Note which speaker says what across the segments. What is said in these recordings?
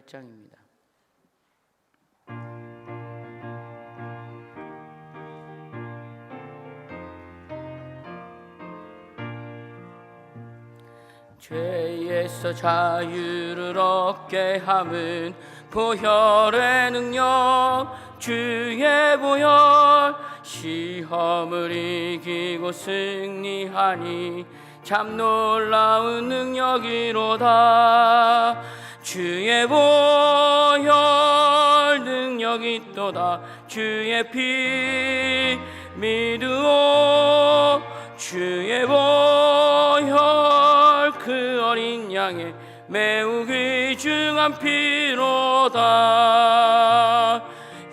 Speaker 1: 8장입니다. 죄에서 자유를 얻게 함은 보혈의 능력, 주의 보혈. 시험을 이기고 승리하니 참 놀라운 능력이로다. 주의 보혈 능력이 있도다. 주의 피 믿으오. 주의 보혈 그 어린 양의 매우 귀중한 피로다.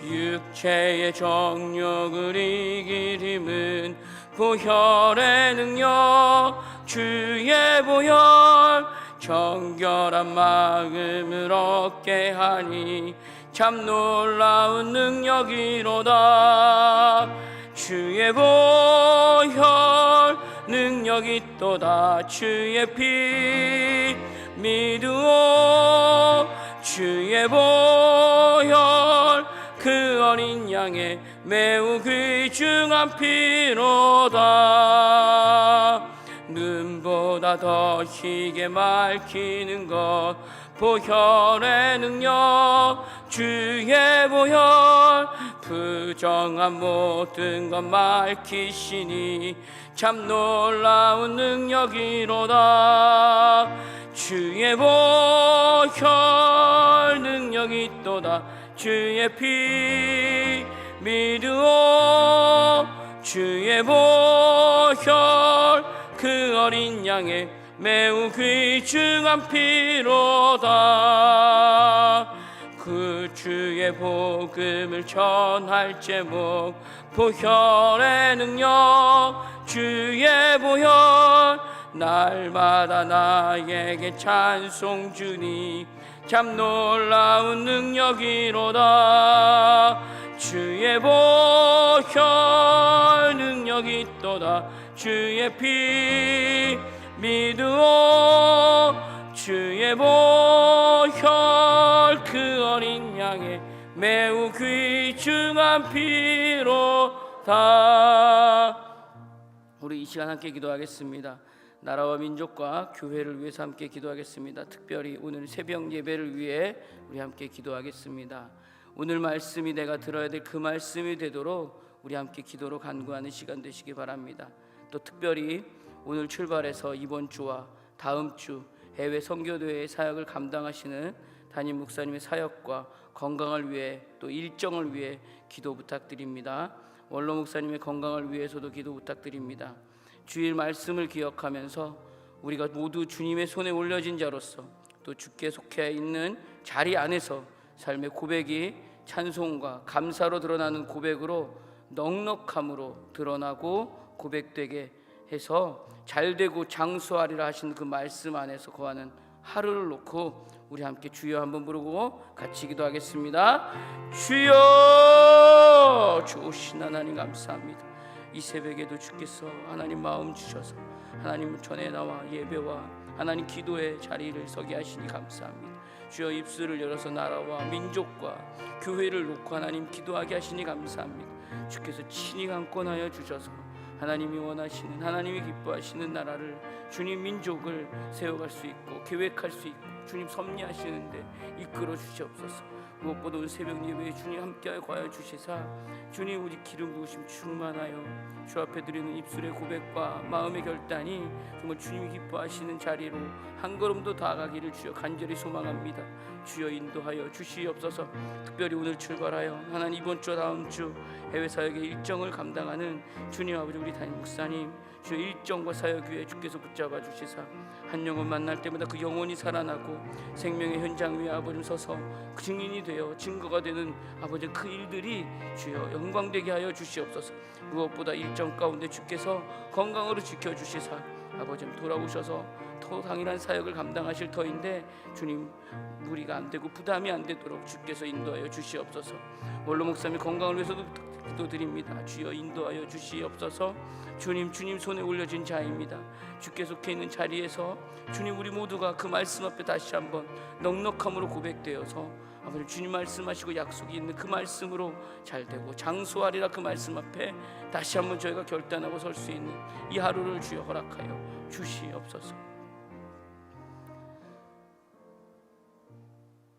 Speaker 1: 육체의 정욕을 이길 힘은 보혈의 능력, 주의 보혈. 정결한 마음을 얻게 하니 참 놀라운 능력이로다. 주의 보혈 능력이 있도다. 주의 피 믿으오. 주의 보혈 그 어린 양의 매우 귀중한 피로다. 눈보다 더 희게 밝히는 것 보혈의 능력, 주의 보혈. 부정한 모든 것 밝히시니 참 놀라운 능력이로다. 주의 보혈 능력이 있도다. 주의 피 믿으오. 주의 보혈 그 어린 양의 매우 귀중한 피로다. 그 주의 복음을 전할 제목 보혈의 능력, 주의 보혈. 날마다 나에게 찬송 주니 참 놀라운 능력이로다. 주의 보혈 능력이 있도다. 주의 피 믿으오. 주의 보혈 그 어린 양의 매우 귀중한 피로다. 우리 이 시간 함께 기도하겠습니다. 나라와 민족과 교회를 위해서 함께 기도하겠습니다. 특별히 오늘 새벽 예배를 위해 우리 함께 기도하겠습니다. 오늘 말씀이 내가 들어야 될 그 말씀이 되도록 우리 함께 기도로 간구하는 시간 되시기 바랍니다. 또 특별히 오늘 출발해서 이번 주와 다음 주 해외 선교대회 사역을 감당하시는 담임 목사님의 사역과 건강을 위해 또 일정을 위해 기도 부탁드립니다. 원로 목사님의 건강을 위해서도 기도 부탁드립니다. 주일 말씀을 기억하면서 우리가 모두 주님의 손에 올려진 자로서 또 주께 속해 있는 자리 안에서 삶의 고백이 찬송과 감사로 드러나는 고백으로 넉넉함으로 드러나고 고백되게 해서 잘되고 장수하리라 하신 그 말씀 안에서 거하는 하루를 놓고 우리 함께 주여 한번 부르고 같이 기도하겠습니다. 주여, 좋으신 하나님 감사합니다. 이 새벽에도 주께서 하나님 마음 주셔서 하나님 전에 나와 예배와 하나님 기도의 자리를 서게 하시니 감사합니다. 주여, 입술을 열어서 나라와 민족과 교회를 놓고 하나님 기도하게 하시니 감사합니다. 주께서 친히 강권하여 주셔서 하나님이 원하시는, 하나님이 기뻐하시는 나라를, 주님 민족을 세워갈 수 있고 계획할 수 있고 주님 섭리하시는데 이끌어 주시옵소서. 무엇보다 오늘 새벽 예배에 주님 함께하여 거하여 주시사 주님 우리 기름 부으심 충만하여 주 앞에 드리는 입술의 고백과 마음의 결단이 정말 주님이 기뻐하시는 자리로 한 걸음도 다가가기를 주여 간절히 소망합니다. 주여 인도하여 주시옵소서. 특별히 오늘 출발하여 하나님 이번 주 다음 주 해외 사역의 일정을 감당하는 주님 아버지 우리 담임 목사님 주의 일정과 사역 위에 주께서 붙잡아 주시사 한 영혼 만날 때마다 그 영혼이 살아나고 생명의 현장 위에 아버지 서서 그 증인이 되어 증거가 되는 아버지 그 일들이 주여 영광되게 하여 주시옵소서. 무엇보다 일정 가운데 주께서 건강으로 지켜주시사 아버지 돌아오셔서 더 당연한 사역을 감당하실 터인데 주님 무리가 안 되고 부담이 안 되도록 주께서 인도하여 주시옵소서. 원로 목사님 건강을 위해서도 기도드립니다. 주여 인도하여 주시옵소서. 주님 손에 올려진 자입니다. 주께 속해 있는 자리에서 주님 우리 모두가 그 말씀 앞에 다시 한번 넉넉함으로 고백되어서 아버지 주님 말씀하시고 약속이 있는 그 말씀으로 잘되고 장수하리라 그 말씀 앞에 다시 한번 저희가 결단하고 설 수 있는 이 하루를 주여 허락하여 주시옵소서.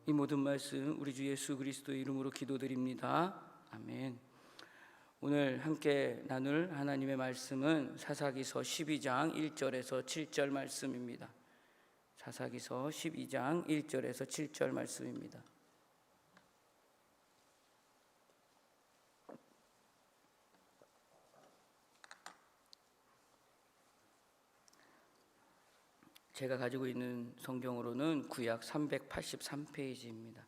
Speaker 1: 이 모든 말씀 우리 주 예수 그리스도의 이름으로 기도드립니다. 아멘. 오늘 함께 나눌 하나님의 말씀은 사사기서 12장 1절에서 7절 말씀입니다. 사사기서 12장 1절에서 7절 말씀입니다. 제가 가지고 있는 성경으로는 구약 383페이지입니다.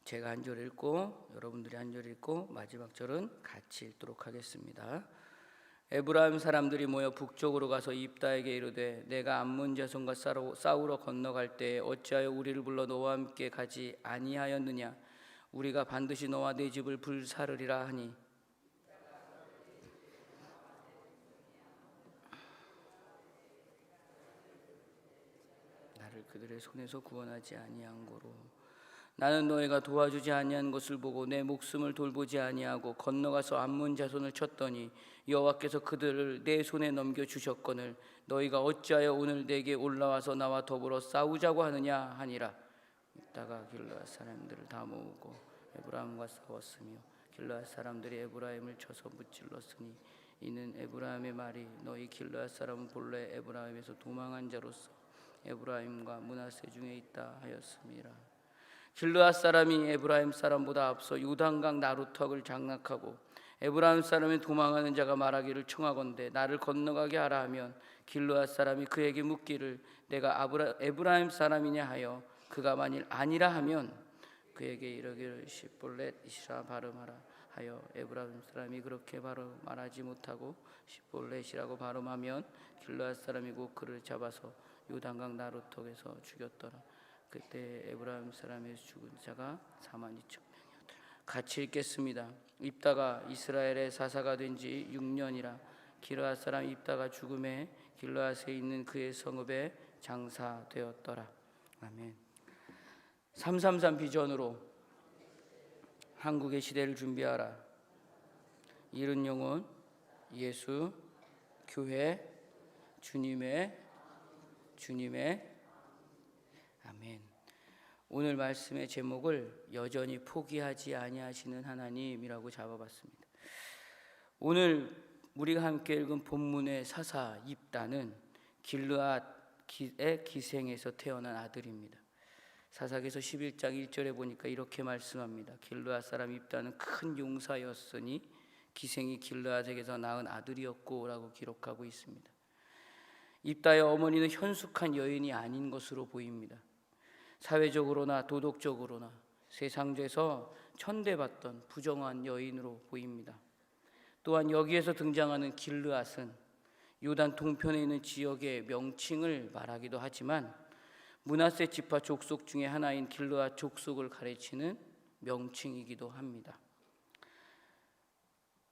Speaker 1: 제가 한 절 읽고 여러분들이 한 절 읽고 마지막 절은 같이 읽도록 하겠습니다. 에브라임 사람들이 모여 북쪽으로 가서 입다에게 이르되 내가 암몬 자손과 싸우러 건너갈 때에 어찌하여 우리를 불러 너와 함께 가지 아니하였느냐? 우리가 반드시 너와 네 집을 불사르리라 하니 나를 그들의 손에서 구원하지 아니한 고로 나는 너희가 도와주지 아니한 것을 보고 내 목숨을 돌보지 아니하고 건너가서 암몬 자손을 쳤더니 여호와께서 그들을 내 손에 넘겨 주셨거늘 너희가 어찌하여 오늘 내게 올라와서 나와 더불어 싸우자고 하느냐 하니라. 이따가 길르앗 사람들을 다 모으고 에브라임과 싸웠으며 길르앗 사람들이 에브라임을 쳐서 무찔렀으니 이는 에브라임의 말이 너희 길르앗 사람은 본래 에브라임에서 도망한 자로서 에브라임과 므낫세 중에 있다 하였음이라. 길르앗 사람이 에브라임 사람보다 앞서 요단강 나루턱을 장악하고 에브라임 사람이 도망하는 자가 말하기를 청하건대 나를 건너가게 하라 하면 길르앗 사람이 그에게 묻기를 내가 에브라임 사람이냐 하여 그가 만일 아니라 하면 그에게 이르기를 십볼렛이라 발음하라 하여 에브라임 사람이 그렇게 바로 말하지 못하고 십볼렛이라고 발음하면 길르앗 사람이 곧 그를 잡아서 요단강 나루턱에서 죽였더라. 그때 에브라임 사람에서 죽은 자가 42,000명이었더라. 같이 읽겠습니다. 입다가 이스라엘의 사사가 된 지 6년이라 길르앗 사람 입다가 죽음에 길르앗에 있는 그의 성읍에 장사되었더라. 아멘. 333 비전으로 한국의 시대를 준비하라. 이른 영혼, 예수, 교회, 주님의 아멘. 오늘 말씀의 제목을 여전히 포기하지 아니하시는 하나님이라고 잡아봤습니다. 오늘 우리가 함께 읽은 본문의 사사 입다는 길르앗의 기생에서 태어난 아들입니다. 사사기서 11장 1절에 보니까 이렇게 말씀합니다. 길르앗 사람 입다는 큰 용사였으니 기생이 길르앗에게서 낳은 아들이었고 라고 기록하고 있습니다. 입다의 어머니는 현숙한 여인이 아닌 것으로 보입니다. 사회적으로나 도덕적으로나 세상에서 천대받던 부정한 여인으로 보입니다. 또한 여기에서 등장하는 길르앗은 요단 동편에 있는 지역의 명칭을 말하기도 하지만 므낫세 지파 족속 중에 하나인 길르앗 족속을 가리키는 명칭이기도 합니다.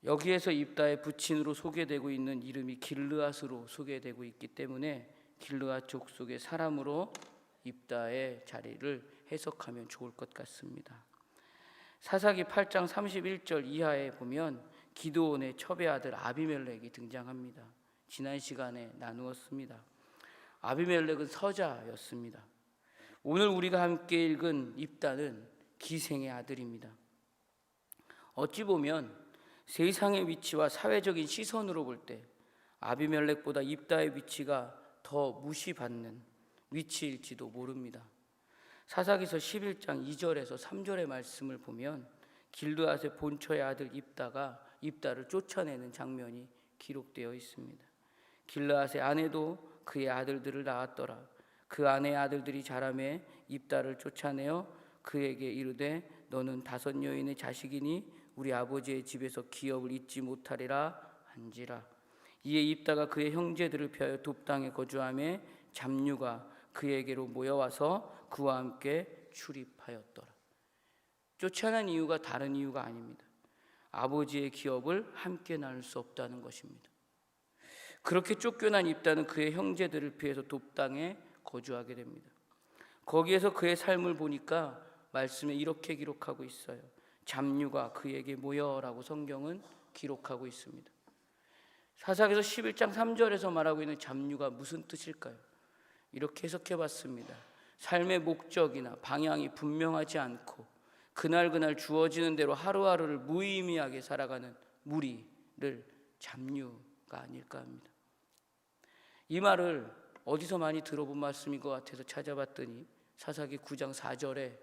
Speaker 1: 여기에서 입다의 부친으로 소개되고 있는 이름이 길르앗으로 소개되고 있기 때문에 길르앗 족속의 사람으로 입다의 자리를 해석하면 좋을 것 같습니다. 사사기 8장 31절 이하에 보면 기드온의 첩의 아들 아비멜렉이 등장합니다. 지난 시간에 나누었습니다. 아비멜렉은 서자였습니다. 오늘 우리가 함께 읽은 입다는 기생의 아들입니다. 어찌 보면 세상의 위치와 사회적인 시선으로 볼 때 아비멜렉보다 입다의 위치가 더 무시받는 위치일지도 모릅니다. 사사기서 11장 2절에서 3절의 말씀을 보면 길르앗의 본처의 아들 입다가 입다를 쫓아내는 장면이 기록되어 있습니다. 길르앗의 아내도 그의 아들들을 낳았더라. 그 아내의 아들들이 자라매 입다를 쫓아내어 그에게 이르되 너는 5 여인의 자식이니 우리 아버지의 집에서 기업을 잊지 못하리라 한지라. 이에 입다가 그의 형제들을 피하여 돕당에 거주하며 잡류가 그에게로 모여와서 그와 함께 출입하였더라. 쫓아난 이유가 다른 이유가 아닙니다. 아버지의 기업을 함께 나눌 수 없다는 것입니다. 그렇게 쫓겨난 입다는 그의 형제들을 피해서 돕당에 거주하게 됩니다. 거기에서 그의 삶을 보니까 말씀에 이렇게 기록하고 있어요. 잡류가 그에게 모여라고 성경은 기록하고 있습니다. 사사기서 11장 3절에서 말하고 있는 잡류가 무슨 뜻일까요? 이렇게 해석해 봤습니다. 삶의 목적이나 방향이 분명하지 않고 그날 주어지는 대로 하루하루를 무의미하게 살아가는 무리를 잡류가 아닐까 합니다. 이 말을 어디서 많이 들어본 말씀인 것 같아서 찾아봤더니 사사기 9장 4절에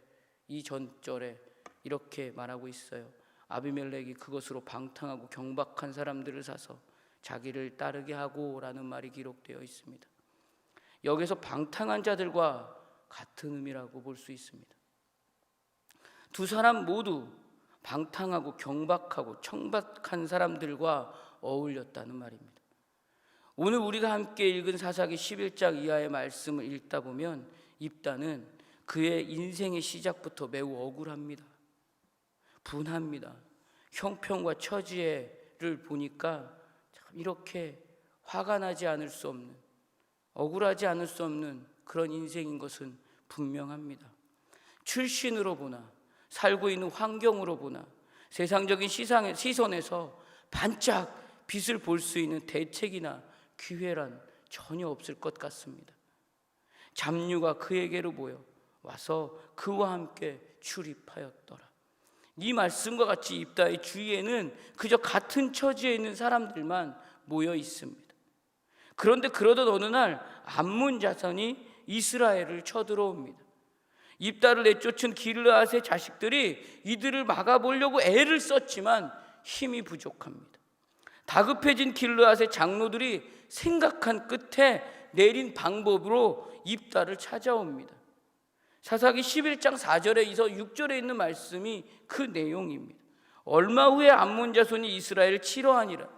Speaker 1: 이 전절에 이렇게 말하고 있어요. 아비멜렉이 그것으로 방탕하고 경박한 사람들을 사서 자기를 따르게 하고 라는 말이 기록되어 있습니다. 여기서 방탕한 자들과 같은 의미라고 볼 수 있습니다. 두 사람 모두 방탕하고 경박하고 청박한 사람들과 어울렸다는 말입니다. 오늘 우리가 함께 읽은 사사기 11장 이하의 말씀을 읽다 보면 입다는 그의 인생의 시작부터 매우 억울합니다. 분합니다. 형편과 처지를 보니까 참 이렇게 화가 나지 않을 수 없는, 억울하지 않을 수 없는 그런 인생인 것은 분명합니다. 출신으로 보나 살고 있는 환경으로 보나 세상적인 시선에서 반짝 빛을 볼 수 있는 대책이나 기회란 전혀 없을 것 같습니다. 잡류가 그에게로 모여 와서 그와 함께 출입하였더라. 이 말씀과 같이 입다의 주위에는 그저 같은 처지에 있는 사람들만 모여 있습니다. 그런데 그러던 어느 날 암몬 자손이 이스라엘을 쳐들어옵니다. 입다를 내쫓은 길르앗의 자식들이 이들을 막아보려고 애를 썼지만 힘이 부족합니다. 다급해진 길르앗의 장로들이 생각한 끝에 내린 방법으로 입다를 찾아옵니다. 사사기 11장 4절에서 6절에 있는 말씀이 그 내용입니다. 얼마 후에 암몬 자손이 이스라엘을 치러하니라.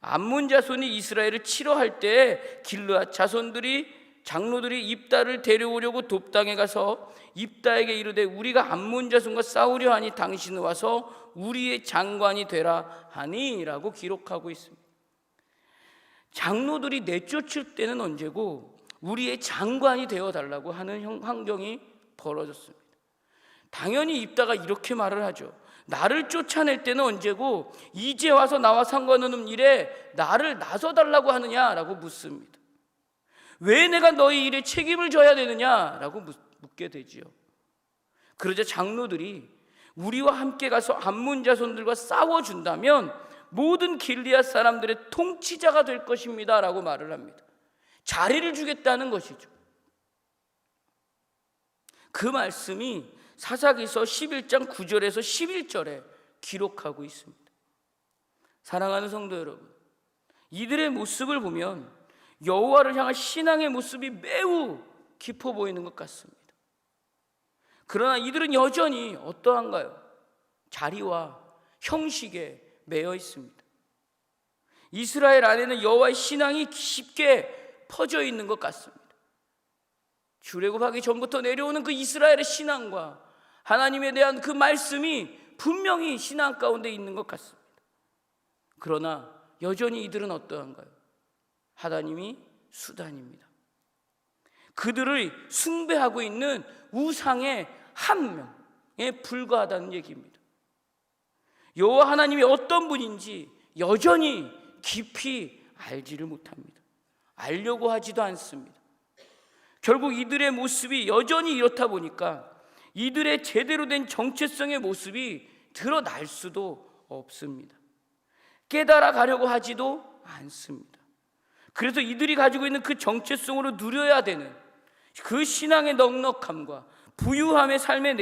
Speaker 1: 암몬 자손이 이스라엘을 치러할 때에 길르앗 장로들이 입다를 데려오려고 돕당에 가서 입다에게 이르되 우리가 암몬 자손과 싸우려 하니 당신은 와서 우리의 장관이 되라 하니 라고 기록하고 있습니다. 장로들이 내쫓을 때는 언제고 우리의 장관이 되어달라고 하는 환경이 벌어졌습니다. 당연히 입다가 이렇게 말을 하죠. 나를 쫓아낼 때는 언제고 이제 와서 나와 상관없는 일에 나를 나서달라고 하느냐라고 묻습니다. 왜 내가 너희 일에 책임을 져야 되느냐라고 묻게 되지요. 그러자 장로들이 우리와 함께 가서 암몬 자손들과 싸워준다면 모든 길리앗 사람들의 통치자가 될 것입니다 라고 말을 합니다. 자리를 주겠다는 것이죠. 그 말씀이 사사기서 11장 9절에서 11절에 기록하고 있습니다. 사랑하는 성도 여러분, 이들의 모습을 보면 여호와를 향한 신앙의 모습이 매우 깊어 보이는 것 같습니다. 그러나 이들은 여전히 어떠한가요? 자리와 형식에 매여 있습니다. 이스라엘 안에는 여호와의 신앙이 깊게 퍼져 있는 것 같습니다. 출애굽하기 전부터 내려오는 그 이스라엘의 신앙과 하나님에 대한 그 말씀이 분명히 신앙 가운데 있는 것 같습니다. 그러나 여전히 이들은 어떠한가요? 하나님이 수단입니다. 그들을 숭배하고 있는 우상의 한 명에 불과하다는 얘기입니다. 여호와 하나님이 어떤 분인지 여전히 깊이 알지를 못합니다. 알려고 하지도 않습니다. 결국 이들의 모습이 여전히 이렇다 보니까 이들의 제대로 된 정체성의 모습이 드러날 수도 없습니다. 깨달아 가려고 하지도 않습니다. 그래서 이들이 가지고 있는 그 정체성으로 누려야 되는 그 신앙의 넉넉함과 부유함의 삶의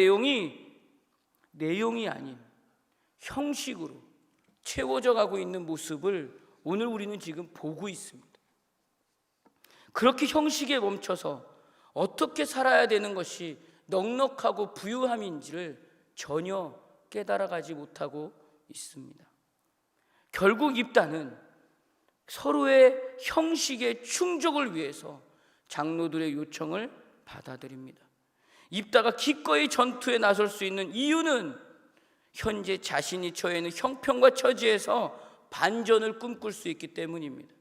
Speaker 1: 내용이 아닌 형식으로 채워져 가고 있는 모습을 오늘 우리는 지금 보고 있습니다. 그렇게 형식에 멈춰서 어떻게 살아야 되는 것이 넉넉하고 부유함인지를 전혀 깨달아가지 못하고 있습니다. 결국 입다는 서로의 형식의 충족을 위해서 장로들의 요청을 받아들입니다. 입다가 기꺼이 전투에 나설 수 있는 이유는 현재 자신이 처해 있는 형편과 처지에서 반전을 꿈꿀 수 있기 때문입니다.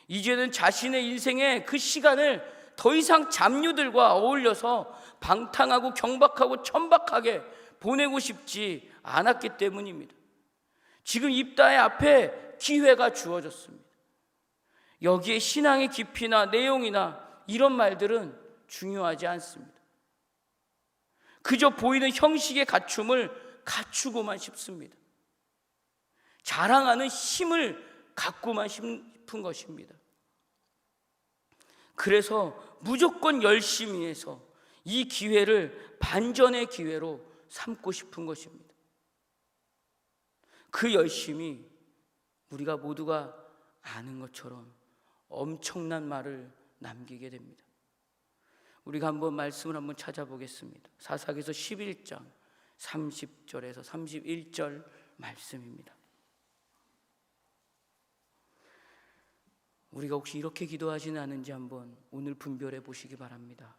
Speaker 1: 이제는 자신의 인생의 그 시간을 더 이상 잡류들과 어울려서 방탕하고 경박하고 천박하게 보내고 싶지 않았기 때문입니다. 지금 입다의 앞에 기회가 주어졌습니다. 여기에 신앙의 깊이나 내용이나 이런 말들은 중요하지 않습니다. 그저 보이는 형식의 갖춤을 갖추고만 싶습니다. 자랑하는 힘을 갖고만 싶은 것입니다. 그래서 무조건 열심히 해서 이 기회를 반전의 기회로 삼고 싶은 것입니다. 그 열심이 우리가 모두가 아는 것처럼 엄청난 말을 남기게 됩니다. 우리가 한번 말씀을 한번 찾아보겠습니다. 사사기서 11장 30절에서 31절 말씀입니다. 우리가 혹시 이렇게 기도하지는 않은지 한번 오늘 분별해 보시기 바랍니다.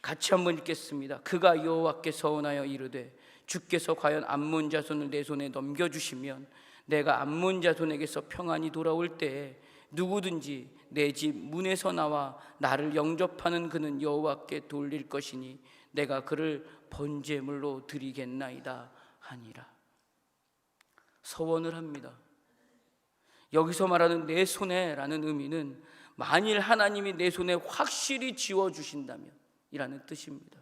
Speaker 1: 같이 한번 읽겠습니다. 그가 여호와께 서원하여 이르되 주께서 과연 암몬 자손을 내 손에 넘겨주시면 내가 암몬 자손에게서 평안히 돌아올 때에 누구든지 내 집 문에서 나와 나를 영접하는 그는 여호와께 돌릴 것이니 내가 그를 번제물로 드리겠나이다 하니라. 서원을 합니다. 여기서 말하는 내 손에라는 의미는 만일 하나님이 내 손에 확실히 지워주신다면 이라는 뜻입니다.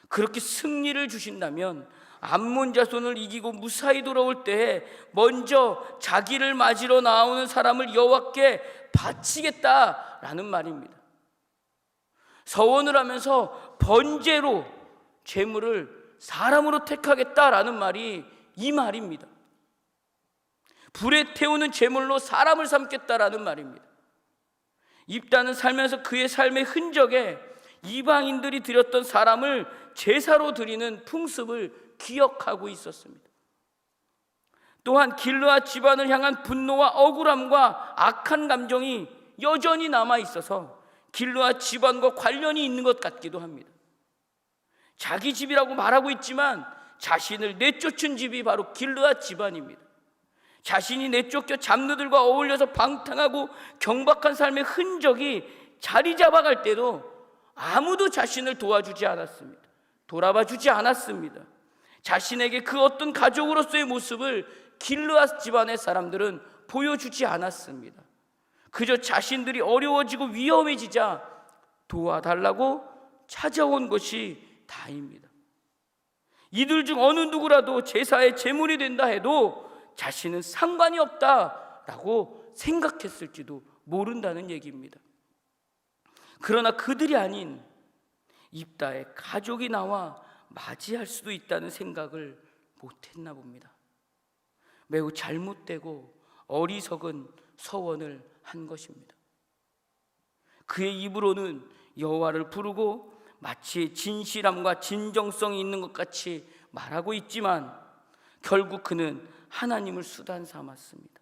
Speaker 1: 그렇게 승리를 주신다면 암몬 자손을 이기고 무사히 돌아올 때에 먼저 자기를 맞으러 나오는 사람을 여호와께 바치겠다라는 말입니다. 서원을 하면서 번제로 제물을 사람으로 택하겠다라는 말이 이 말입니다. 불에 태우는 제물로 사람을 삼겠다라는 말입니다. 입다는 살면서 그의 삶의 흔적에 이방인들이 드렸던 사람을 제사로 드리는 풍습을 기억하고 있었습니다. 또한 길르앗 집안을 향한 분노와 억울함과 악한 감정이 여전히 남아 있어서 길르앗 집안과 관련이 있는 것 같기도 합니다. 자기 집이라고 말하고 있지만 자신을 내쫓은 집이 바로 길르앗 집안입니다. 자신이 내쫓겨 잡누들과 어울려서 방탕하고 경박한 삶의 흔적이 자리 잡아갈 때도 아무도 자신을 도와주지 않았습니다. 돌아봐 주지 않았습니다. 자신에게 그 어떤 가족으로서의 모습을 길르앗 집안의 사람들은 보여주지 않았습니다. 그저 자신들이 어려워지고 위험해지자 도와달라고 찾아온 것이 다입니다. 이들 중 어느 누구라도 제사의 제물이 된다 해도 자신은 상관이 없다라고 생각했을지도 모른다는 얘기입니다. 그러나 그들이 아닌 입다의 가족이 나와 맞이할 수도 있다는 생각을 못했나 봅니다. 매우 잘못되고 어리석은 서원을 한 것입니다. 그의 입으로는 여호와를 부르고 마치 진실함과 진정성이 있는 것 같이 말하고 있지만 결국 그는 하나님을 수단 삼았습니다.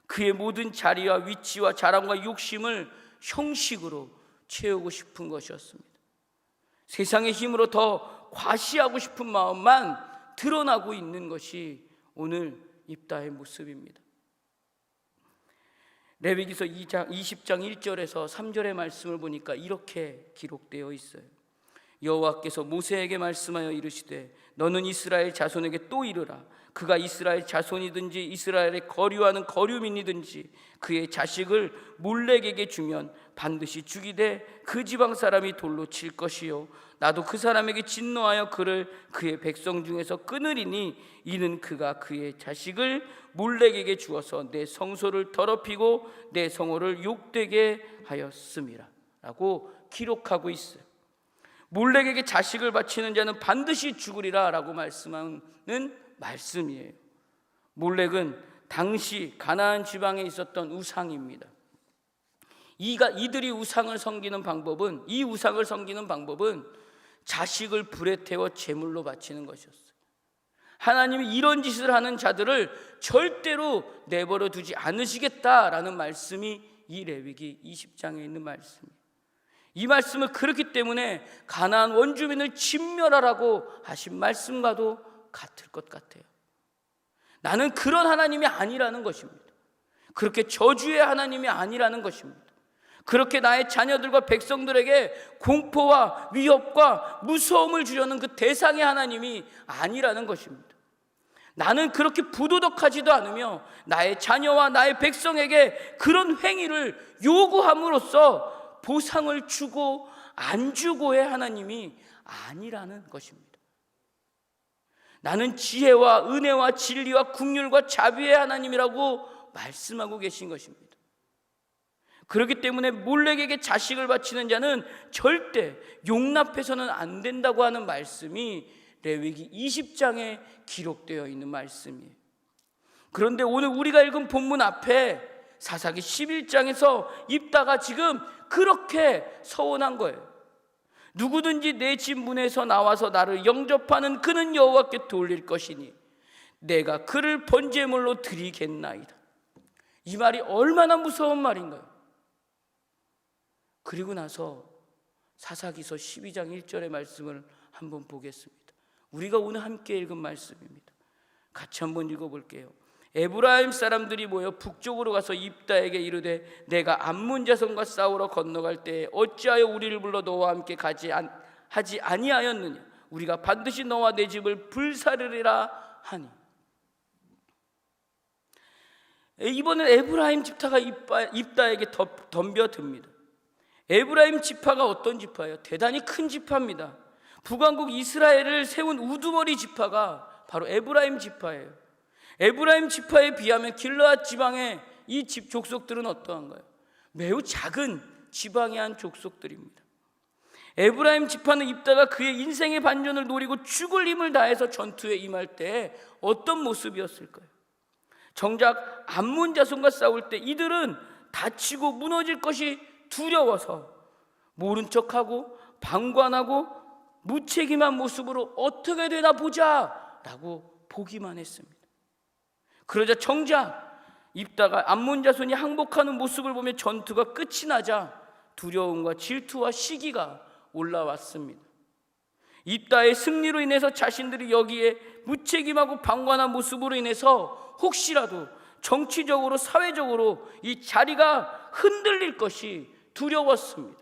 Speaker 1: 그의 모든 자리와 위치와 자랑과 욕심을 형식으로 채우고 싶은 것이었습니다. 세상의 힘으로 더 과시하고 싶은 마음만 드러나고 있는 것이 오늘 입다의 모습입니다. 레위기서 20장 1절에서 3절의 말씀을 보니까 이렇게 기록되어 있어요. 여호와께서 모세에게 말씀하여 이르시되 너는 이스라엘 자손에게 또 이르라. 그가 이스라엘 자손이든지 이스라엘에 거류하는 거류민이든지 그의 자식을 몰렉에게 주면 반드시 죽이되 그 지방 사람이 돌로 칠 것이요 나도 그 사람에게 진노하여 그를 그의 백성 중에서 끊으리니 이는 그가 그의 자식을 몰렉에게 주어서 내 성소를 더럽히고 내 성호를 욕되게 하였음이라 라고 기록하고 있어요. 몰렉에게 자식을 바치는 자는 반드시 죽으리라 라고 말씀하는 말씀이에요. 몰렉은 당시 가나안 지방에 있었던 우상입니다. 이들이 우상을 섬기는 방법은 자식을 불에 태워 제물로 바치는 것이었어요. 하나님이 이런 짓을 하는 자들을 절대로 내버려 두지 않으시겠다라는 말씀이 이 레위기 20장에 있는 말씀이에요. 이 말씀을 그렇기 때문에 가나안 원주민을 진멸하라고 하신 말씀과도 같을 것 같아요. 나는 그런 하나님이 아니라는 것입니다. 그렇게 저주의 하나님이 아니라는 것입니다. 그렇게 나의 자녀들과 백성들에게 공포와 위협과 무서움을 주려는 그 대상의 하나님이 아니라는 것입니다. 나는 그렇게 부도덕하지도 않으며 나의 자녀와 나의 백성에게 그런 행위를 요구함으로써 보상을 주고 안 주고의 하나님이 아니라는 것입니다. 나는 지혜와 은혜와 진리와 긍휼과 자비의 하나님이라고 말씀하고 계신 것입니다. 그렇기 때문에 몰렉에게 자식을 바치는 자는 절대 용납해서는 안 된다고 하는 말씀이 레위기 20장에 기록되어 있는 말씀이에요. 그런데 오늘 우리가 읽은 본문 앞에 사사기 11장에서 입다가 지금 그렇게 서원한 거예요. 누구든지 내 집 문에서 나와서 나를 영접하는 그는 여호와께 돌릴 것이니 내가 그를 번제물로 드리겠나이다. 이 말이 얼마나 무서운 말인가요? 그리고 나서 사사기서 12장 1절의 말씀을 한번 보겠습니다. 우리가 오늘 함께 읽은 말씀입니다. 같이 한번 읽어볼게요. 에브라임 사람들이 모여 북쪽으로 가서 입다에게 이르되 내가 암몬 자손과 싸우러 건너갈 때에 어찌하여 우리를 불러 너와 함께 하지 아니하였느냐? 우리가 반드시 너와 내 집을 불사르리라 하니. 이번엔 에브라임 지파가 입다에게 덤벼듭니다. 에브라임 지파가 어떤 지파예요? 대단히 큰 지파입니다. 북왕국 이스라엘을 세운 우두머리 지파가 바로 에브라임 지파예요. 에브라임 지파에 비하면 길르앗 지방의 이 족속들은 어떠한가요? 매우 작은 지방의 한 족속들입니다. 에브라임 지파는 입다가 그의 인생의 반전을 노리고 죽을 힘을 다해서 전투에 임할 때 어떤 모습이었을까요? 정작 암몬 자손과 싸울 때 이들은 다치고 무너질 것이 두려워서 모른 척하고 방관하고 무책임한 모습으로 어떻게 되나 보자 라고 보기만 했습니다. 그러자 정작 입다가 암몬 자손이 항복하는 모습을 보며 전투가 끝이 나자 두려움과 질투와 시기가 올라왔습니다. 입다의 승리로 인해서 자신들이 여기에 무책임하고 방관한 모습으로 인해서 혹시라도 정치적으로 사회적으로 이 자리가 흔들릴 것이 두려웠습니다.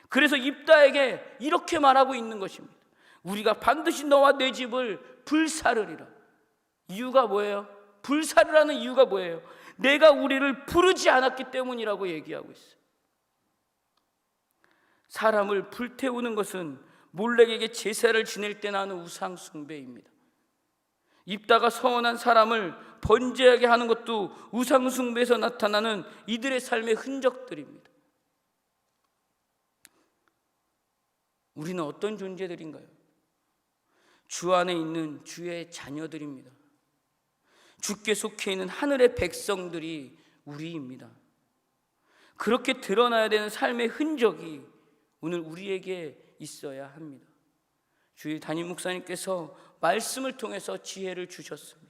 Speaker 1: 그래서 입다에게 이렇게 말하고 있는 것입니다. 우리가 반드시 너와 내 집을 불사르리라. 이유가 뭐예요? 불사르라는 이유가 뭐예요? 내가 우리를 부르지 않았기 때문이라고 얘기하고 있어요. 사람을 불태우는 것은 몰렉에게 제사를 지낼 때 나는 우상 숭배입니다. 입다가 서원한 사람을 번제하게 하는 것도 우상 숭배에서 나타나는 이들의 삶의 흔적들입니다. 우리는 어떤 존재들인가요? 주 안에 있는 주의 자녀들입니다. 주께 속해 있는 하늘의 백성들이 우리입니다. 그렇게 드러나야 되는 삶의 흔적이 오늘 우리에게 있어야 합니다. 주일 담임 목사님께서 말씀을 통해서 지혜를 주셨습니다.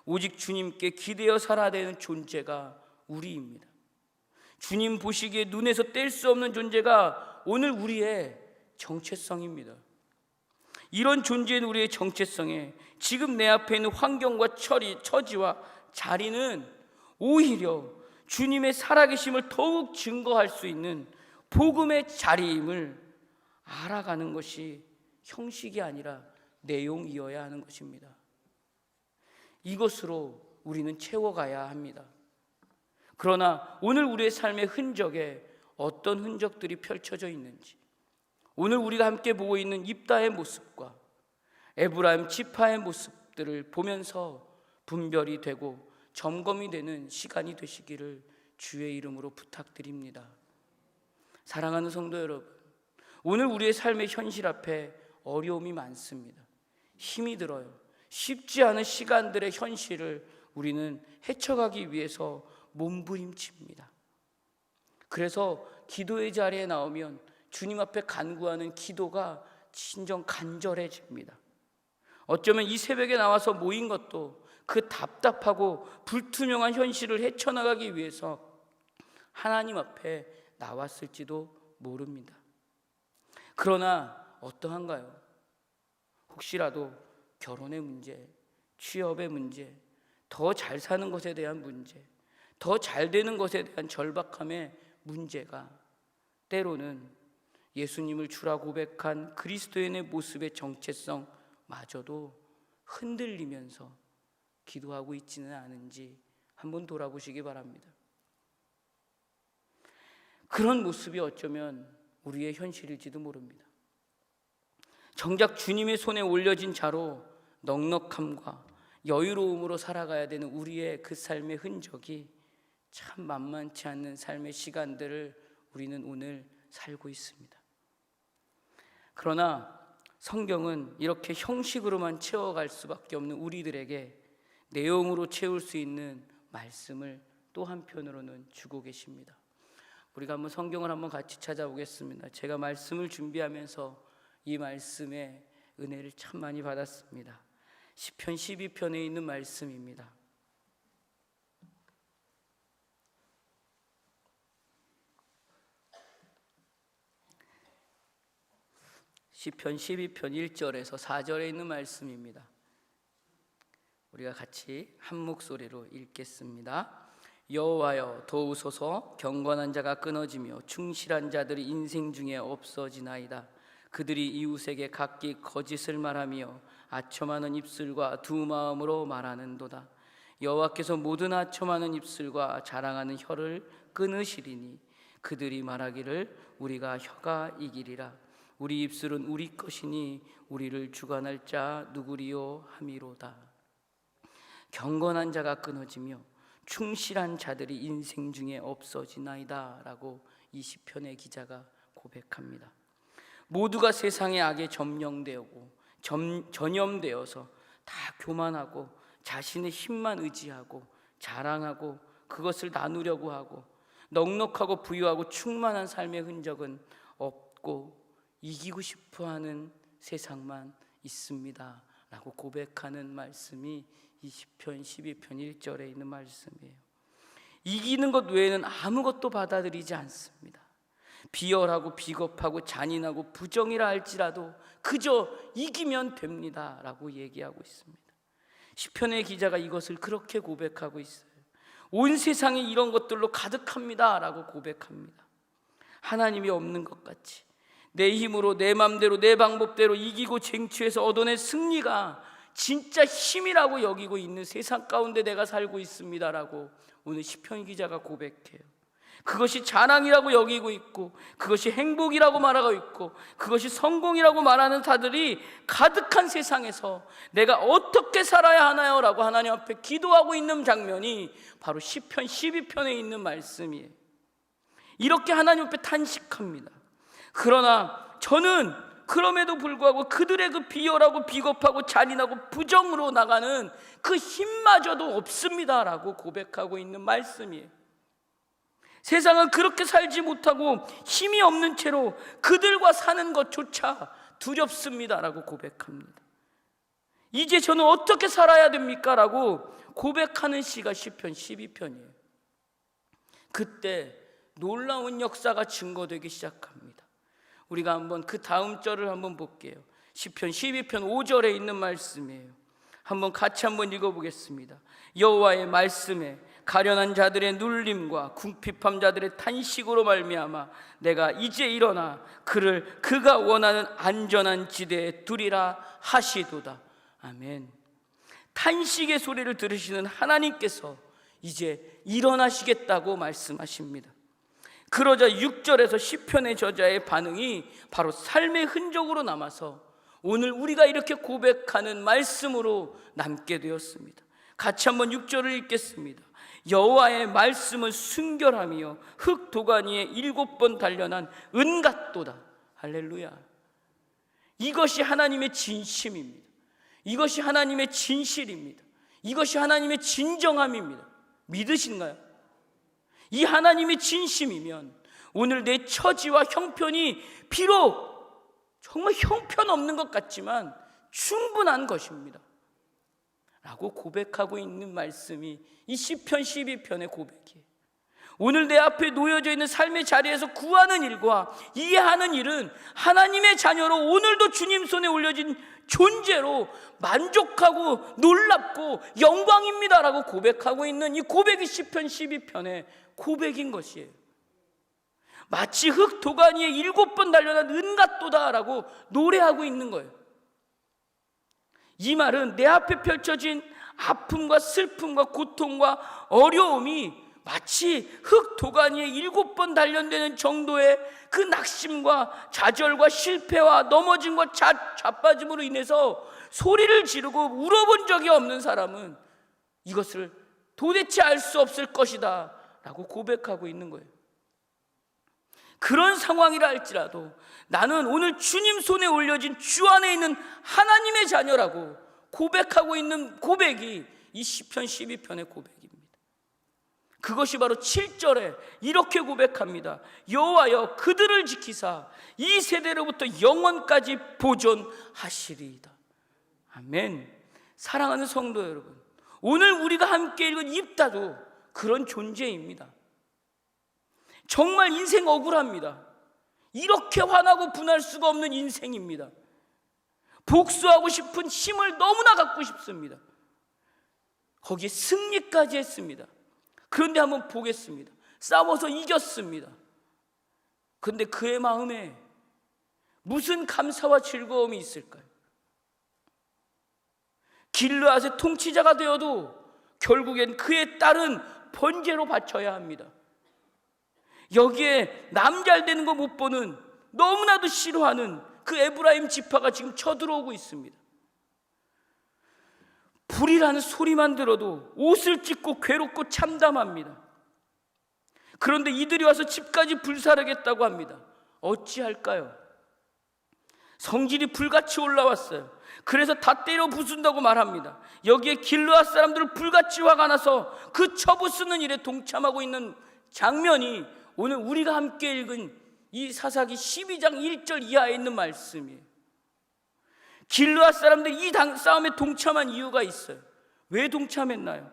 Speaker 1: 오직 주님께 기대어 살아야 되는 존재가 우리입니다. 주님 보시기에 눈에서 뗄 수 없는 존재가 오늘 우리의 정체성입니다. 이런 존재인 우리의 정체성에 지금 내 앞에 있는 환경과 처지와 자리는 오히려 주님의 살아계심을 더욱 증거할 수 있는 복음의 자리임을 알아가는 것이 형식이 아니라 내용이어야 하는 것입니다. 이것으로 우리는 채워가야 합니다. 그러나 오늘 우리의 삶의 흔적에 어떤 흔적들이 펼쳐져 있는지, 오늘 우리가 함께 보고 있는 입다의 모습과 에브라임 지파의 모습들을 보면서 분별이 되고 점검이 되는 시간이 되시기를 주의 이름으로 부탁드립니다. 사랑하는 성도 여러분, 오늘 우리의 삶의 현실 앞에 어려움이 많습니다. 힘이 들어요. 쉽지 않은 시간들의 현실을 우리는 헤쳐가기 위해서 몸부림칩니다. 그래서 기도의 자리에 나오면 주님 앞에 간구하는 기도가 진정 간절해집니다. 어쩌면 이 새벽에 나와서 모인 것도 그 답답하고 불투명한 현실을 헤쳐나가기 위해서 하나님 앞에 나왔을지도 모릅니다. 그러나 어떠한가요? 혹시라도 결혼의 문제, 취업의 문제, 더 잘 사는 것에 대한 문제, 더 잘 되는 것에 대한 절박함의 문제가 때로는 예수님을 주라 고백한 그리스도인의 모습의 정체성마저도 흔들리면서 기도하고 있지는 않은지 한번 돌아보시기 바랍니다. 그런 모습이 어쩌면 우리의 현실일지도 모릅니다. 정작 주님의 손에 올려진 자로 넉넉함과 여유로움으로 살아가야 되는 우리의 그 삶의 흔적이 참 만만치 않는 삶의 시간들을 우리는 오늘 살고 있습니다. 그러나 성경은 이렇게 형식으로만 채워갈 수밖에 없는 우리들에게 내용으로 채울 수 있는 말씀을 또 한편으로는 주고 계십니다. 우리가 한번 성경을 한번 같이 찾아보겠습니다. 제가 말씀을 준비하면서 이 말씀의 은혜를 참 많이 받았습니다. 시편 12편에 있는 말씀입니다. 시편 12편 1절에서 4절에 있는 말씀입니다. 우리가 같이 한 목소리로 읽겠습니다. 여호와여 도우소서. 경건한 자가 끊어지며 충실한 자들이 인생 중에 없어지나이다. 그들이 이웃에게 각기 거짓을 말하며 아첨하는 입술과 두 마음으로 말하는도다. 여호와께서 모든 아첨하는 입술과 자랑하는 혀를 끊으시리니 그들이 말하기를 우리가 혀가 이기리라. 우리 입술은 우리 것이니 우리를 주관할 자 누구리요 함이로다. 경건한 자가 끊어지며 충실한 자들이 인생 중에 없어지나이다 라고 이 시편의 기자가 고백합니다. 모두가 세상의 악에 전염되어서 다 교만하고 자신의 힘만 의지하고 자랑하고 그것을 나누려고 하고 넉넉하고 부유하고 충만한 삶의 흔적은 없고 이기고 싶어하는 세상만 있습니다 라고 고백하는 말씀이 이 시편 12편 1절에 있는 말씀이에요. 이기는 것 외에는 아무것도 받아들이지 않습니다. 비열하고 비겁하고 잔인하고 부정이라 할지라도 그저 이기면 됩니다 라고 얘기하고 있습니다. 시편의 기자가 이것을 그렇게 고백하고 있어요. 온 세상이 이런 것들로 가득합니다 라고 고백합니다. 하나님이 없는 것 같이 내 힘으로 내 맘대로 내 방법대로 이기고 쟁취해서 얻어낸 승리가 진짜 힘이라고 여기고 있는 세상 가운데 내가 살고 있습니다라고 오늘 시편 기자가 고백해요. 그것이 자랑이라고 여기고 있고 그것이 행복이라고 말하고 있고 그것이 성공이라고 말하는 자들이 가득한 세상에서 내가 어떻게 살아야 하나요? 라고 하나님 앞에 기도하고 있는 장면이 바로 시편 12편에 있는 말씀이에요. 이렇게 하나님 앞에 탄식합니다. 그러나 저는 그럼에도 불구하고 그들의 그 비열하고 비겁하고 잔인하고 부정으로 나가는 그 힘마저도 없습니다 라고 고백하고 있는 말씀이에요. 세상은 그렇게 살지 못하고 힘이 없는 채로 그들과 사는 것조차 두렵습니다 라고 고백합니다. 이제 저는 어떻게 살아야 됩니까? 라고 고백하는 시가 시편 12편이에요. 그때 놀라운 역사가 증거되기 시작합니다. 우리가 한번 그 다음 절을 한번 볼게요. 시편 12편 5절에 있는 말씀이에요. 한번 같이 한번 읽어보겠습니다. 여호와의 말씀에 가련한 자들의 눌림과 궁핍함 자들의 탄식으로 말미암아 내가 이제 일어나 그를 그가 원하는 안전한 지대에 두리라 하시도다. 아멘. 탄식의 소리를 들으시는 하나님께서 이제 일어나시겠다고 말씀하십니다. 그러자 6절에서 시편의 저자의 반응이 바로 삶의 흔적으로 남아서 오늘 우리가 이렇게 고백하는 말씀으로 남게 되었습니다. 같이 한번 6절을 읽겠습니다. 여호와의 말씀은 순결하며 흙 도가니에 7번 단련한 은 같도다. 할렐루야. 이것이 하나님의 진심입니다. 이것이 하나님의 진실입니다. 이것이 하나님의 진정함입니다. 믿으신가요? 이 하나님의 진심이면 오늘 내 처지와 형편이 비록 정말 형편없는 것 같지만 충분한 것입니다 라고 고백하고 있는 말씀이 이 시편 12편의 고백이에요. 오늘 내 앞에 놓여져 있는 삶의 자리에서 구하는 일과 이해하는 일은 하나님의 자녀로 오늘도 주님 손에 올려진 존재로 만족하고 놀랍고 영광입니다라고 고백하고 있는 이 고백이 시편 12편의 고백인 것이에요. 마치 흙 도가니에 7번 달려난 은갓도다라고 노래하고 있는 거예요. 이 말은 내 앞에 펼쳐진 아픔과 슬픔과 고통과 어려움이 마치 흙 도가니에 7번 단련되는 정도의 그 낙심과 좌절과 실패와 넘어짐과 자빠짐으로 인해서 소리를 지르고 울어본 적이 없는 사람은 이것을 도대체 알 수 없을 것이다 라고 고백하고 있는 거예요. 그런 상황이라 할지라도 나는 오늘 주님 손에 올려진 주 안에 있는 하나님의 자녀라고 고백하고 있는 고백이 이 시편 12편의 고백입니다. 그것이 바로 7절에 이렇게 고백합니다. 여호와여 그들을 지키사 이 세대로부터 영원까지 보존하시리이다. 아멘. 사랑하는 성도 여러분, 오늘 우리가 함께 읽은 입다도 그런 존재입니다. 정말 인생 억울합니다. 이렇게 화나고 분할 수가 없는 인생입니다. 복수하고 싶은 힘을 너무나 갖고 싶습니다. 거기에 승리까지 했습니다. 그런데 한번 보겠습니다. 싸워서 이겼습니다. 그런데 그의 마음에 무슨 감사와 즐거움이 있을까요? 길르앗의 통치자가 되어도 결국엔 그의 딸은 번제로 바쳐야 합니다. 여기에 남 잘 되는 거 못 보는, 너무나도 싫어하는 그 에브라임 지파가 지금 쳐들어오고 있습니다. 불이라는 소리만 들어도 옷을 찢고 괴롭고 참담합니다. 그런데 이들이 와서 집까지 불사르겠다고 합니다. 어찌할까요? 성질이 불같이 올라왔어요. 그래서 다 때려 부순다고 말합니다. 여기에 길르앗 사람들을 불같이 화가 나서 그 쳐부수는 일에 동참하고 있는 장면이 오늘 우리가 함께 읽은 이 사사기 12장 1절 이하에 있는 말씀이에요. 길르앗 사람들이 이 싸움에 동참한 이유가 있어요. 왜 동참했나요?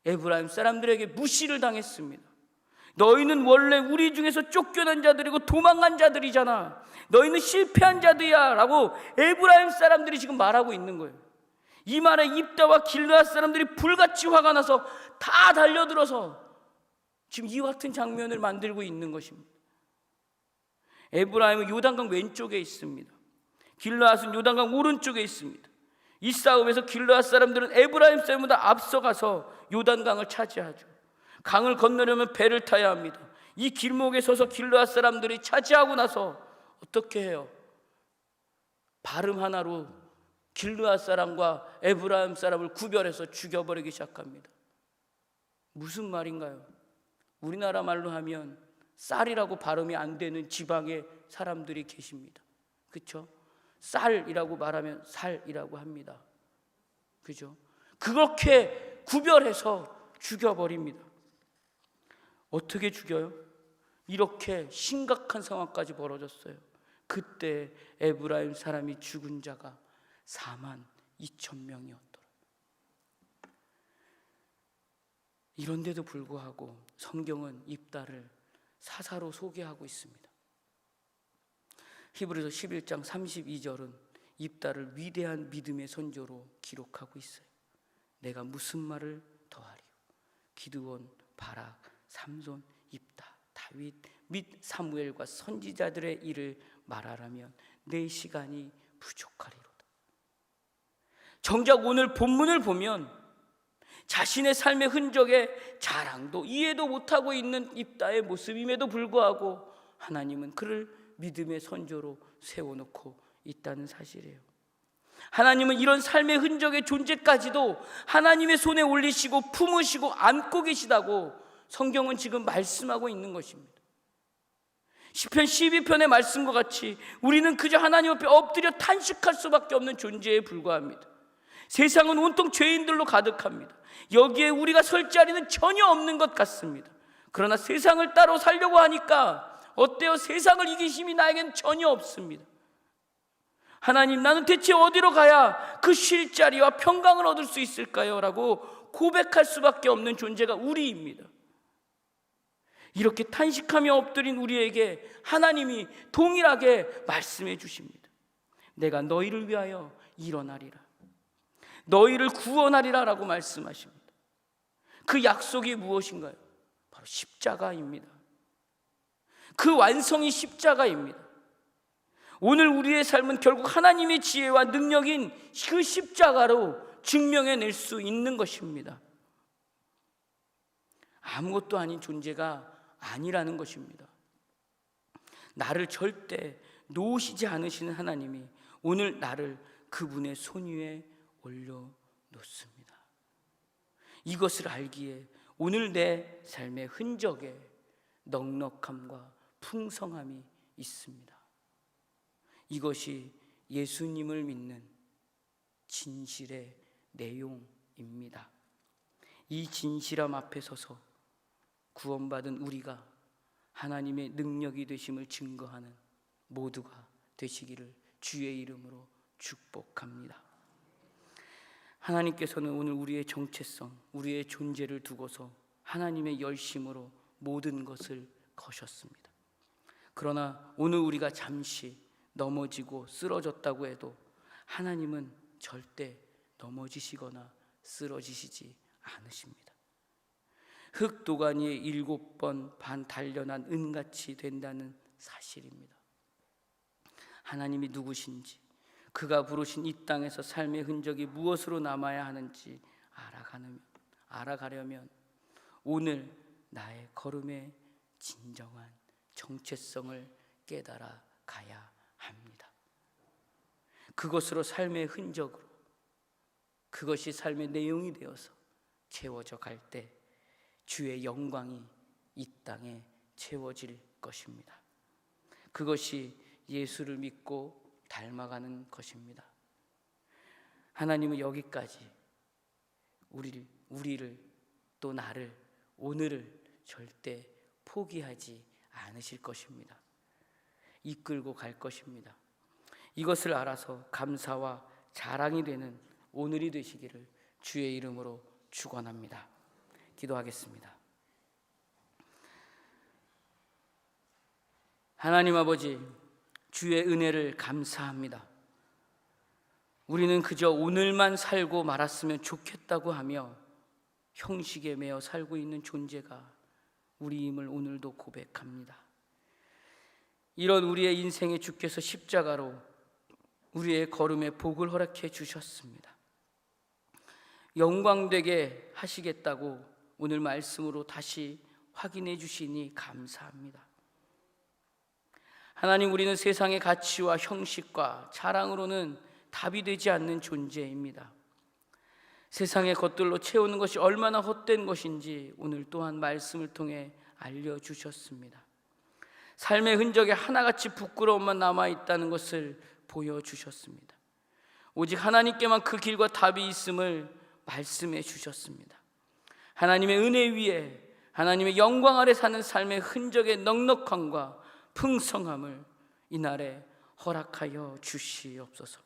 Speaker 1: 에브라임 사람들에게 무시를 당했습니다. 너희는 원래 우리 중에서 쫓겨난 자들이고 도망간 자들이잖아. 너희는 실패한 자들이야 라고 에브라임 사람들이 지금 말하고 있는 거예요. 이 말에 입다와 길르앗 사람들이 불같이 화가 나서 다 달려들어서 지금 이와 같은 장면을 만들고 있는 것입니다. 에브라임은 요단강 왼쪽에 있습니다. 길르앗은 요단강 오른쪽에 있습니다. 이 싸움에서 길르앗 사람들은 에브라임 사람보다 앞서가서 요단강을 차지하죠. 강을 건너려면 배를 타야 합니다. 이 길목에 서서 길르앗 사람들이 차지하고 나서 어떻게 해요? 발음 하나로 길르앗 사람과 에브라임 사람을 구별해서 죽여버리기 시작합니다. 무슨 말인가요? 우리나라 말로 하면 쌀이라고 발음이 안 되는 지방의 사람들이 계십니다. 그렇죠? 쌀이라고 말하면 살이라고 합니다. 그죠? 그렇게 구별해서 죽여버립니다. 어떻게 죽여요? 이렇게 심각한 상황까지 벌어졌어요. 그때 에브라임 사람이 죽은 자가 42,000명이었더라. 이런데도 불구하고 성경은 입다를 사사로 소개하고 있습니다. 히브리서 11장 32절은 입다를 위대한 믿음의 선조로 기록하고 있어요. 내가 무슨 말을 더하리요? 기드온, 바락, 삼손, 입다, 다윗 및 사무엘과 선지자들의 일을 말하라면 내 시간이 부족하리로다. 정작 오늘 본문을 보면 자신의 삶의 흔적에 자랑도 이해도 못하고 있는 입다의 모습임에도 불구하고 하나님은 그를 믿음의 선조로 세워놓고 있다는 사실이에요. 하나님은 이런 삶의 흔적의 존재까지도 하나님의 손에 올리시고 품으시고 안고 계시다고 성경은 지금 말씀하고 있는 것입니다. 시편 12편의 말씀과 같이 우리는 그저 하나님 앞에 엎드려 탄식할 수밖에 없는 존재에 불과합니다. 세상은 온통 죄인들로 가득합니다. 여기에 우리가 설 자리는 전혀 없는 것 같습니다. 그러나 세상을 따로 살려고 하니까 어때요? 세상을 이길 힘이 나에겐 전혀 없습니다. 하나님, 나는 대체 어디로 가야 그 쉴 자리와 평강을 얻을 수 있을까요? 라고 고백할 수밖에 없는 존재가 우리입니다. 이렇게 탄식하며 엎드린 우리에게 하나님이 동일하게 말씀해 주십니다. 내가 너희를 위하여 일어나리라, 너희를 구원하리라 라고 말씀하십니다. 그 약속이 무엇인가요? 바로 십자가입니다. 그 완성이 십자가입니다. 오늘 우리의 삶은 결국 하나님의 지혜와 능력인 그 십자가로 증명해낼 수 있는 것입니다. 아무것도 아닌 존재가 아니라는 것입니다. 나를 절대 놓으시지 않으시는 하나님이 오늘 나를 그분의 손 위에 올려놓습니다. 이것을 알기에 오늘 내 삶의 흔적에 넉넉함과 풍성함이 있습니다. 이것이 예수님을 믿는 진실의 내용입니다. 이 진실함 앞에 서서 구원받은 우리가 하나님의 능력이 되심을 증거하는 모두가 되시기를 주의 이름으로 축복합니다. 하나님께서는 오늘 우리의 정체성, 우리의 존재를 두고서 하나님의 열심으로 모든 것을 거셨습니다. 그러나 오늘 우리가 잠시 넘어지고 쓰러졌다고 해도 하나님은 절대 넘어지시거나 쓰러지시지 않으십니다. 흙도가니에 7번 반 단련한 은같이 된다는 사실입니다. 하나님이 누구신지, 그가 부르신 이 땅에서 삶의 흔적이 무엇으로 남아야 하는지 알아가려면 오늘 나의 걸음의 진정한 정체성을 깨달아 가야 합니다. 그것으로 삶의 흔적으로, 그것이 삶의 내용이 되어서 채워져 갈 때 주의 영광이 이 땅에 채워질 것입니다. 그것이 예수를 믿고 닮아가는 것입니다. 하나님은 여기까지 우리를 또 나를, 오늘을 절대 포기하지 않으실 것입니다. 이끌고 갈 것입니다. 이것을 알아서 감사와 자랑이 되는 오늘이 되시기를 주의 이름으로 축원합니다. 기도하겠습니다. 하나님 아버지, 주의 은혜를 감사합니다. 우리는 그저 오늘만 살고 말았으면 좋겠다고 하며 형식에 매여 살고 있는 존재가 우리임을 오늘도 고백합니다. 이런 우리의 인생에 주께서 십자가로 우리의 걸음에 복을 허락해 주셨습니다. 영광되게 하시겠다고 오늘 말씀으로 다시 확인해 주시니 감사합니다. 하나님, 우리는 세상의 가치와 형식과 자랑으로는 답이 되지 않는 존재입니다. 세상의 것들로 채우는 것이 얼마나 헛된 것인지 오늘 또한 말씀을 통해 알려주셨습니다. 삶의 흔적에 하나같이 부끄러움만 남아있다는 것을 보여주셨습니다. 오직 하나님께만 그 길과 답이 있음을 말씀해 주셨습니다. 하나님의 은혜 위에, 하나님의 영광 아래 사는 삶의 흔적의 넉넉함과 풍성함을 이날에 허락하여 주시옵소서.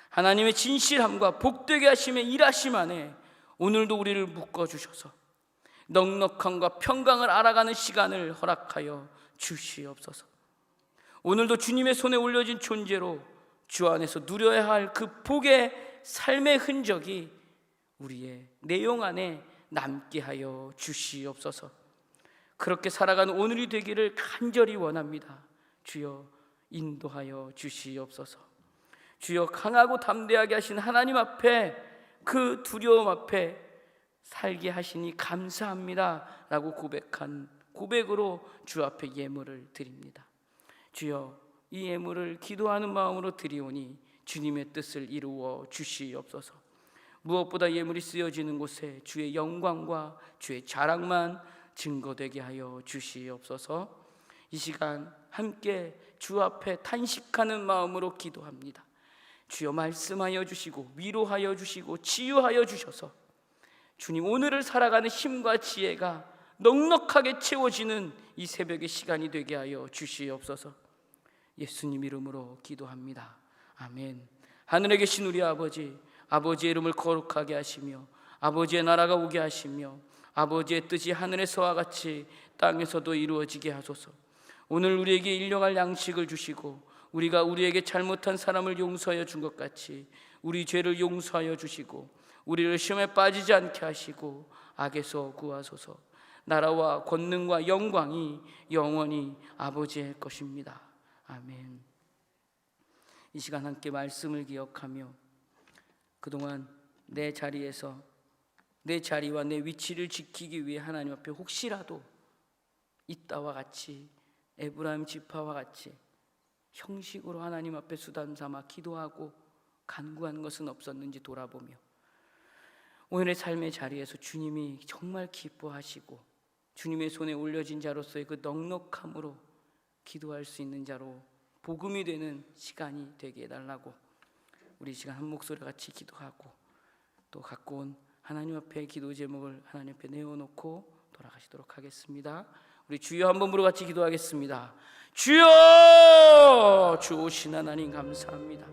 Speaker 1: 하나님의 진실함과 복되게 하심의 일하심 안에 오늘도 우리를 묶어주셔서 넉넉함과 평강을 알아가는 시간을 허락하여 주시옵소서. 오늘도 주님의 손에 올려진 존재로 주 안에서 누려야 할 그 복의 삶의 흔적이 우리의 내용 안에 남게 하여 주시옵소서. 그렇게 살아가는 오늘이 되기를 간절히 원합니다. 주여 인도하여 주시옵소서. 주여 강하고 담대하게 하신 하나님 앞에, 그 두려움 앞에 살게 하시니 감사합니다 라고 고백한 고백으로 주 앞에 예물을 드립니다. 주여, 이 예물을 기도하는 마음으로 드리오니 주님의 뜻을 이루어 주시옵소서. 무엇보다 예물이 쓰여지는 곳에 주의 영광과 주의 자랑만 증거되게 하여 주시옵소서. 이 시간 함께 주 앞에 탄식하는 마음으로 기도합니다. 주여, 말씀하여 주시고 위로하여 주시고 치유하여 주셔서 주님, 오늘을 살아가는 힘과 지혜가 넉넉하게 채워지는 이 새벽의 시간이 되게 하여 주시옵소서. 예수님 이름으로 기도합니다. 아멘. 하늘에 계신 우리 아버지, 아버지의 이름을 거룩하게 하시며 아버지의 나라가 오게 하시며 아버지의 뜻이 하늘에서와 같이 땅에서도 이루어지게 하소서. 오늘 우리에게 일용할 양식을 주시고 우리가 우리에게 잘못한 사람을 용서하여 준 것 같이 우리 죄를 용서하여 주시고 우리를 시험에 빠지지 않게 하시고 악에서 구하소서. 나라와 권능과 영광이 영원히 아버지의 것입니다. 아멘. 이 시간 함께 말씀을 기억하며 그동안 내 자리에서 내 자리와 내 위치를 지키기 위해 하나님 앞에 혹시라도 이따와 같이 에브라임 지파와 같이 형식으로 하나님 앞에 수단 삼아 기도하고 간구한 것은 없었는지 돌아보며 오늘의 삶의 자리에서 주님이 정말 기뻐하시고 주님의 손에 올려진 자로서의 그 넉넉함으로 기도할 수 있는 자로 복음이 되는 시간이 되게 해달라고 우리 시간 한 목소리 같이 기도하고 또 갖고 온 하나님 앞에 기도 제목을 하나님 앞에 내어놓고 돌아가시도록 하겠습니다. 우리 주여 한 번 부르고 같이 기도하겠습니다. 주여! 주 오신 하나님 감사합니다.